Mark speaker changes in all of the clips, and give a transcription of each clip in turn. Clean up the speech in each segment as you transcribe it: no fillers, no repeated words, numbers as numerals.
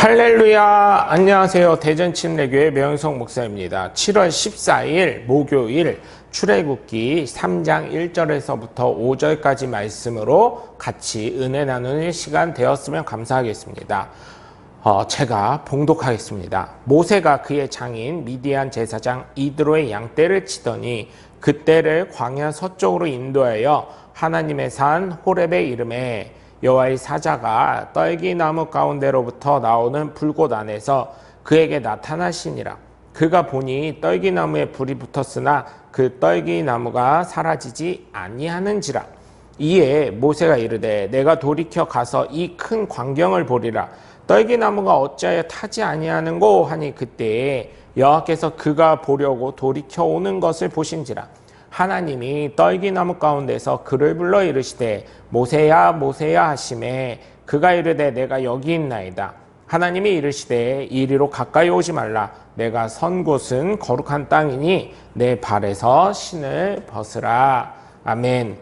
Speaker 1: 할렐루야. 안녕하세요. 대전침례교회 명영석 목사입니다. 7월 14일 목요일 출애굽기 3장 1절에서부터 5절까지 말씀으로 같이 은혜 나누는 시간 되었으면 감사하겠습니다. 제가 봉독하겠습니다. 모세가 그의 장인 미디안 제사장 이드로의 양떼를 치더니 그 떼를 광야 서쪽으로 인도하여 하나님의 산 호렙의 이름에 여호와의 사자가 떨기나무 가운데로부터 나오는 불꽃 안에서 그에게 나타나시니라. 그가 보니 떨기나무에 불이 붙었으나 그 떨기나무가 사라지지 아니하는지라. 이에 모세가 이르되 내가 돌이켜 가서 이 큰 광경을 보리라. 떨기나무가 어찌하여 타지 아니하는고 하니 그때에 여호와께서 그가 보려고 돌이켜 오는 것을 보신지라. 하나님이 떨기나무 가운데서 그를 불러 이르시되 모세야 모세야 하시매 그가 이르되 내가 여기 있나이다. 하나님이 이르시되 이리로 가까이 오지 말라. 내가 선 곳은 거룩한 땅이니 내 발에서 신을 벗으라. 아멘.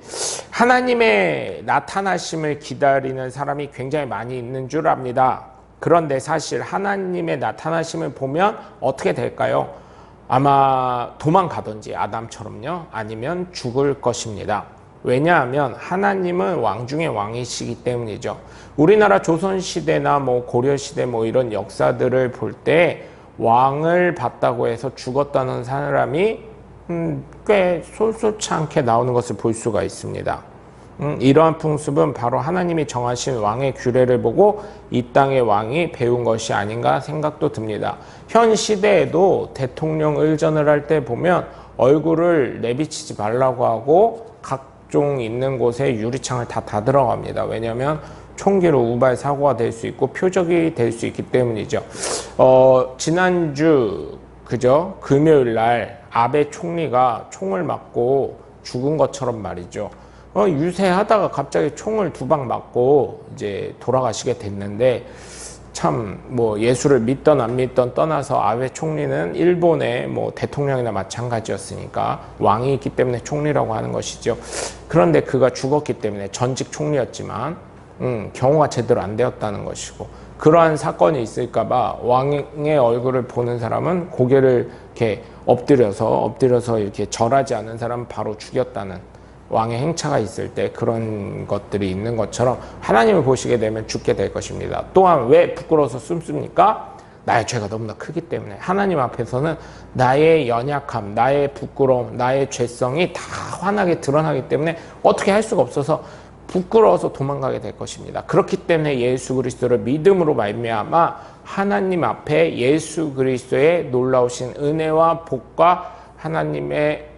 Speaker 1: 하나님의 나타나심을 기다리는 사람이 굉장히 많이 있는 줄 압니다. 그런데 사실 하나님의 나타나심을 보면 어떻게 될까요? 아마 도망가든지 아담처럼요, 아니면 죽을 것입니다. 왜냐하면 하나님은 왕 중에 왕이시기 때문이죠. 우리나라 조선시대나 고려시대 이런 역사들을 볼 때 왕을 봤다고 해서 죽었다는 사람이 꽤 솔솔치 않게 나오는 것을 볼 수가 있습니다. 이러한 풍습은 바로 하나님이 정하신 왕의 규례를 보고 이 땅의 왕이 배운 것이 아닌가 생각도 듭니다. 현 시대에도 대통령 의전을 할 때 보면 얼굴을 내비치지 말라고 하고 각종 있는 곳에 유리창을 다 닫으러 갑니다. 왜냐하면 총기로 우발 사고가 될 수 있고 표적이 될 수 있기 때문이죠. 지난주 금요일 날 아베 총리가 총을 맞고 죽은 것처럼 말이죠. 유세하다가 갑자기 총을 2방 맞고 이제 돌아가시게 됐는데 참 예수를 믿던 안 믿던 떠나서 아베 총리는 일본의 대통령이나 마찬가지였으니까 왕이 있기 때문에 총리라고 하는 것이죠. 그런데 그가 죽었기 때문에 전직 총리였지만 경호가 제대로 안 되었다는 것이고, 그러한 사건이 있을까봐 왕의 얼굴을 보는 사람은 고개를 이렇게 엎드려서 이렇게 절하지 않은 사람은 바로 죽였다는 왕의 행차가 있을 때 그런 것들이 있는 것처럼 하나님을 보시게 되면 죽게 될 것입니다. 또한 왜 부끄러워서 숨습니까? 나의 죄가 너무나 크기 때문에. 하나님 앞에서는 나의 연약함, 나의 부끄러움, 나의 죄성이 다 환하게 드러나기 때문에 어떻게 할 수가 없어서 부끄러워서 도망가게 될 것입니다. 그렇기 때문에 예수 그리스도를 믿음으로 말미암아 하나님 앞에 예수 그리스도의 놀라우신 은혜와 복과 하나님의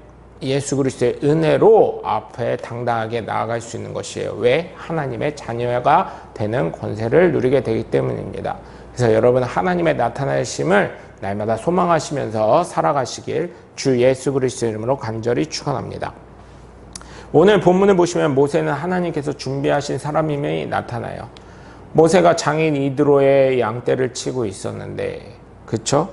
Speaker 1: 예수 그리스도의 은혜로 앞에 당당하게 나아갈 수 있는 것이에요. 왜? 하나님의 자녀가 되는 권세를 누리게 되기 때문입니다. 그래서 여러분, 하나님의 나타나심을 날마다 소망하시면서 살아가시길 주 예수 그리스도 이름으로 간절히 축원합니다. 오늘 본문을 보시면 모세는 하나님께서 준비하신 사람임이 나타나요. 모세가 장인 이드로의 양떼를 치고 있었는데, 그쵸?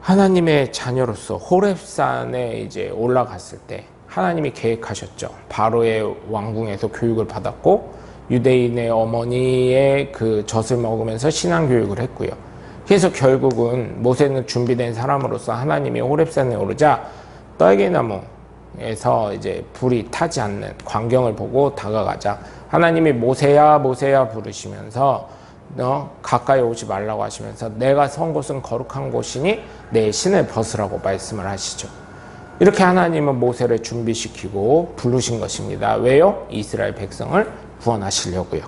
Speaker 1: 하나님의 자녀로서 호렙산에 이제 올라갔을 때 하나님이 계획하셨죠. 바로의 왕궁에서 교육을 받았고 유대인의 어머니의 그 젖을 먹으면서 신앙 교육을 했고요. 그래서 결국은 모세는 준비된 사람으로서 하나님이 호렙산에 오르자 떨기나무에서 이제 불이 타지 않는 광경을 보고 다가가자 하나님이 모세야 모세야 부르시면서 너 가까이 오지 말라고 하시면서 내가 선 곳은 거룩한 곳이니 내 신을 벗으라고 말씀을 하시죠. 이렇게 하나님은 모세를 준비시키고 부르신 것입니다. 왜요? 이스라엘 백성을 구원하시려고요.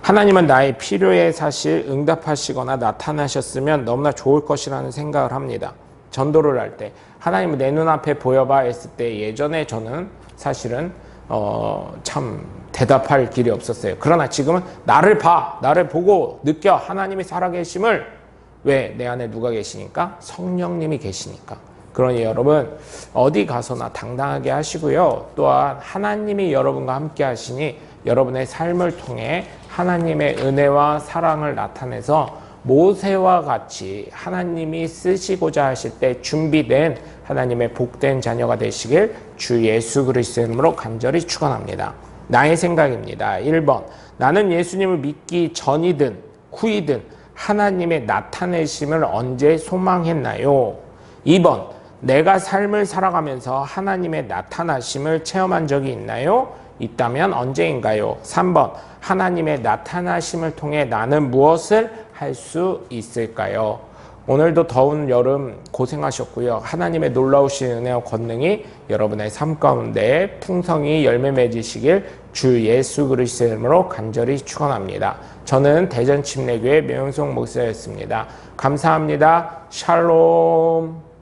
Speaker 1: 하나님은 나의 필요에 사실 응답하시거나 나타나셨으면 너무나 좋을 것이라는 생각을 합니다. 전도를 할 때 하나님은 내 눈앞에 보여봐 했을 때 예전에 저는 사실은 참 대답할 길이 없었어요. 그러나 지금은 나를 보고 느껴 하나님이 살아계심을. 왜? 내 안에 누가 계시니까? 성령님이 계시니까. 그러니 여러분, 어디 가서나 당당하게 하시고요. 또한 하나님이 여러분과 함께 하시니 여러분의 삶을 통해 하나님의 은혜와 사랑을 나타내서 모세와 같이 하나님이 쓰시고자 하실 때 준비된 하나님의 복된 자녀가 되시길 주 예수 그리스도의 이름으로 간절히 축원합니다. 나의 생각입니다. 1번, 나는 예수님을 믿기 전이든 후이든 하나님의 나타내심을 언제 소망했나요? 2번, 내가 삶을 살아가면서 하나님의 나타나심을 체험한 적이 있나요? 있다면 언제인가요? 3번, 하나님의 나타나심을 통해 나는 무엇을 할 수 있을까요? 오늘도 더운 여름 고생하셨고요. 하나님의 놀라우신 은혜와 권능이 여러분의 삶 가운데 풍성히 열매 맺으시길 주 예수 그리스도의 이름으로 간절히 축원합니다. 저는 대전침례교회 명영성 목사였습니다. 감사합니다. 샬롬.